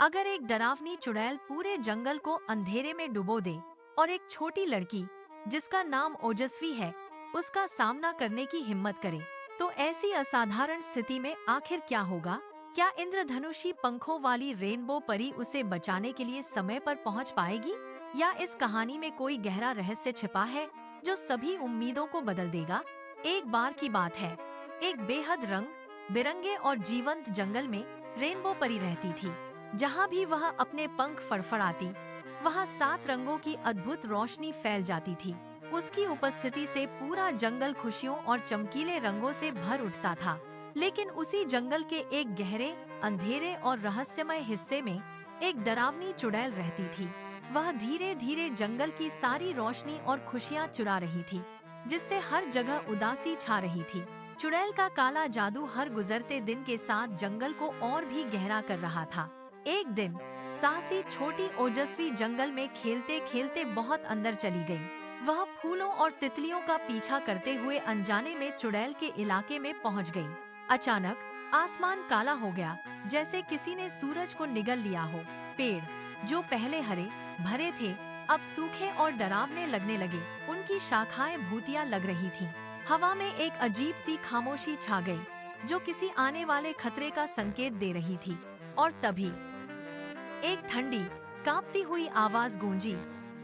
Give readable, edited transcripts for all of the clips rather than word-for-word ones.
अगर एक डरावनी चुड़ैल पूरे जंगल को अंधेरे में डुबो दे और एक छोटी लड़की जिसका नाम ओजस्वी है उसका सामना करने की हिम्मत करे, तो ऐसी असाधारण स्थिति में आखिर क्या होगा? क्या इंद्रधनुषी पंखों वाली रेनबो परी उसे बचाने के लिए समय पर पहुंच पाएगी, या इस कहानी में कोई गहरा रहस्य छिपा है जो सभी उम्मीदों को बदल देगा? एक बार की बात है, एक बेहद रंग बिरंगे और जीवंत जंगल में रेनबो परी रहती थी। जहाँ भी वह अपने पंख फड़फड़ाती, वहाँ 7 रंगों की अद्भुत रोशनी फैल जाती थी। उसकी उपस्थिति से पूरा जंगल खुशियों और चमकीले रंगों से भर उठता था। लेकिन उसी जंगल के एक गहरे, अंधेरे और रहस्यमय हिस्से में एक डरावनी चुड़ैल रहती थी। वह धीरे धीरे जंगल की सारी रोशनी और खुशियाँ चुरा रही थी, जिससे हर जगह उदासी छा रही थी। चुड़ैल का काला जादू हर गुजरते दिन के साथ जंगल को और भी गहरा कर रहा था। एक दिन साहसी छोटी ओजस्वी जंगल में खेलते खेलते बहुत अंदर चली गई। वह फूलों और तितलियों का पीछा करते हुए अनजाने में चुड़ैल के इलाके में पहुंच गई। अचानक आसमान काला हो गया, जैसे किसी ने सूरज को निगल लिया हो। पेड़ जो पहले हरे भरे थे अब सूखे और डरावने लगने लगे। उनकी शाखाएं भूतिया लग रही थीं। हवा में एक अजीब सी खामोशी छा गई, जो किसी आने वाले खतरे का संकेत दे रही थी। और तभी एक ठंडी, कांपती हुई आवाज गूंजी,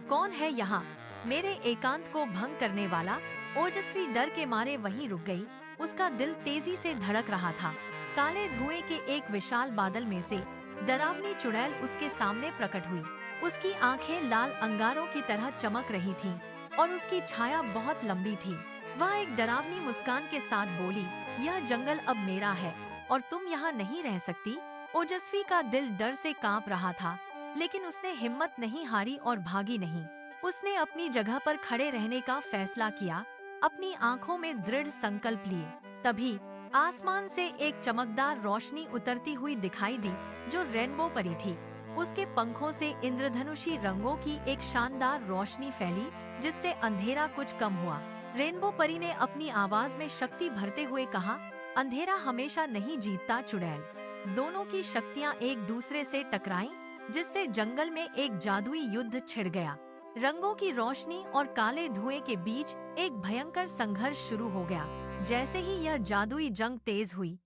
कौन है यहाँ? मेरे एकांत को भंग करने वाला? ओजस्वी डर के मारे वहीं रुक गई। उसका दिल तेजी से धड़क रहा था। काले धुएं के एक विशाल बादल में से डरावनी चुड़ैल उसके सामने प्रकट हुई। उसकी आंखें लाल अंगारों की तरह चमक रही थीं और उसकी छाया बहुत लंबी थी। वह एक डरावनी मुस्कान के साथ बोली, यह जंगल अब मेरा है और तुम यहाँ नहीं रह सकती। ओजस्वी का दिल डर से कांप रहा था, लेकिन उसने हिम्मत नहीं हारी और भागी नहीं। उसने अपनी जगह पर खड़े रहने का फैसला किया, अपनी आंखों में दृढ़ संकल्प लिए। तभी आसमान से एक चमकदार रोशनी उतरती हुई दिखाई दी, जो रेनबो परी थी। उसके पंखों से इंद्रधनुषी रंगों की एक शानदार रोशनी फैली, जिससे अंधेरा कुछ कम हुआ। रेनबो परी ने अपनी आवाज में शक्ति भरते हुए कहा, अंधेरा हमेशा नहीं जीतता चुड़ैल। दोनों की शक्तियां एक दूसरे से टकराईं, जिससे जंगल में एक जादुई युद्ध छिड़ गया। रंगों की रोशनी और काले धुएं के बीच एक भयंकर संघर्ष शुरू हो गया। जैसे ही यह जादुई जंग तेज हुई,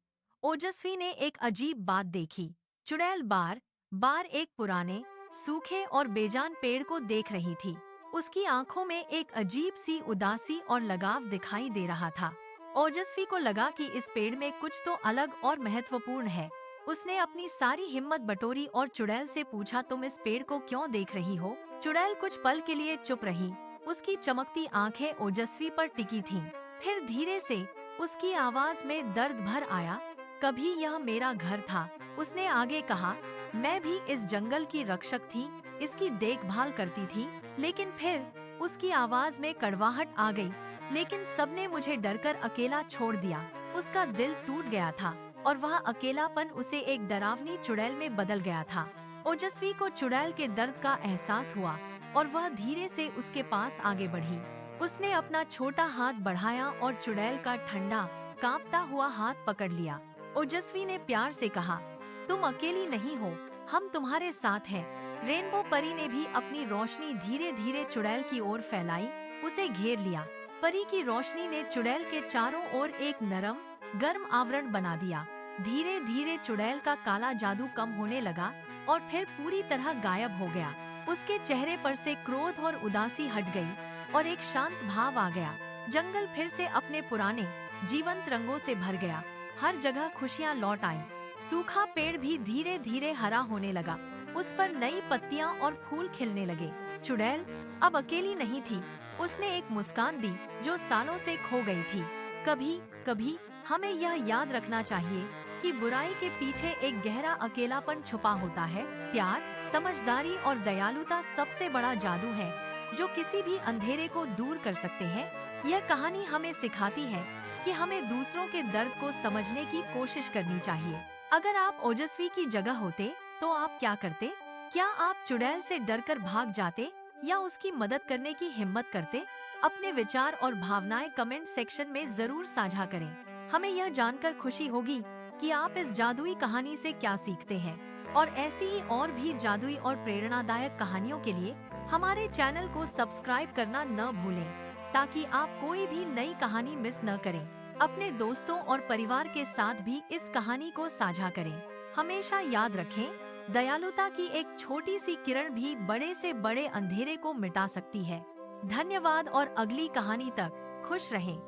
ओजस्वी ने एक अजीब बात देखी। चुड़ैल बार बार एक पुराने, सूखे और बेजान पेड़ को देख रही थी। उसकी आंखों में एक अजीब सी उदासी और लगाव दिखाई दे रहा था। ओजस्वी को लगा कि इस पेड़ में कुछ तो अलग और महत्वपूर्ण है। उसने अपनी सारी हिम्मत बटोरी और चुड़ैल से पूछा, तुम इस पेड़ को क्यों देख रही हो? चुड़ैल कुछ पल के लिए चुप रही। उसकी चमकती आंखें ओजस्वी पर टिकी थीं। फिर धीरे से उसकी आवाज में दर्द भर आया, कभी यह मेरा घर था। उसने आगे कहा, मैं भी इस जंगल की रक्षक थी, इसकी देखभाल करती थी। लेकिन फिर उसकी आवाज में कड़वाहट आ गई, लेकिन सबने मुझे डरकर अकेला छोड़ दिया। उसका दिल टूट गया था और वह अकेलापन उसे एक डरावनी चुड़ैल में बदल गया था। ओजस्वी को चुड़ैल के दर्द का एहसास हुआ और वह धीरे से उसके पास आगे बढ़ी। उसने अपना छोटा हाथ बढ़ाया और चुड़ैल का ठंडा, कांपता हुआ हाथ पकड़ लिया। ओजस्वी ने प्यार से कहा, तुम अकेली नहीं हो, हम तुम्हारे साथ हैं। रेनबो परी ने भी अपनी रोशनी धीरे धीरे चुड़ैल की ओर फैलाई, उसे घेर लिया। परी की रोशनी ने चुड़ैल के चारों ओर एक नरम, गर्म आवरण बना दिया। धीरे धीरे चुड़ैल का काला जादू कम होने लगा और फिर पूरी तरह गायब हो गया। उसके चेहरे पर से क्रोध और उदासी हट गई और एक शांत भाव आ गया। जंगल फिर से अपने पुराने, जीवंत रंगों से भर गया। हर जगह खुशियां लौट आईं। सूखा पेड़ भी धीरे धीरे हरा होने लगा। उस पर नई पत्तियां और फूल खिलने लगे। चुड़ैल अब अकेली नहीं थी। उसने एक मुस्कान दी जो सालों से खो गई थी। कभी कभी हमें यह याद रखना चाहिए कि बुराई के पीछे एक गहरा अकेलापन छुपा होता है। प्यार, समझदारी और दयालुता सबसे बड़ा जादू है जो किसी भी अंधेरे को दूर कर सकते हैं। यह कहानी हमें सिखाती है कि हमें दूसरों के दर्द को समझने की कोशिश करनी चाहिए। अगर आप ओजस्वी की जगह होते तो आप क्या करते? क्या आप चुड़ैल से डरकर भाग जाते या उसकी मदद करने की हिम्मत करते? अपने विचार और भावनाएं कमेंट सेक्शन में जरूर साझा करें। हमें यह जानकर खुशी होगी कि आप इस जादुई कहानी से क्या सीखते हैं। और ऐसी ही और भी जादुई और प्रेरणादायक कहानियों के लिए हमारे चैनल को सब्सक्राइब करना न भूलें, ताकि आप कोई भी नई कहानी मिस न करें। अपने दोस्तों और परिवार के साथ भी इस कहानी को साझा करें। हमेशा याद रखें, दयालुता की एक छोटी सी किरण भी बड़े से बड़े अंधेरे को मिटा सकती है। धन्यवाद और अगली कहानी तक खुश रहें।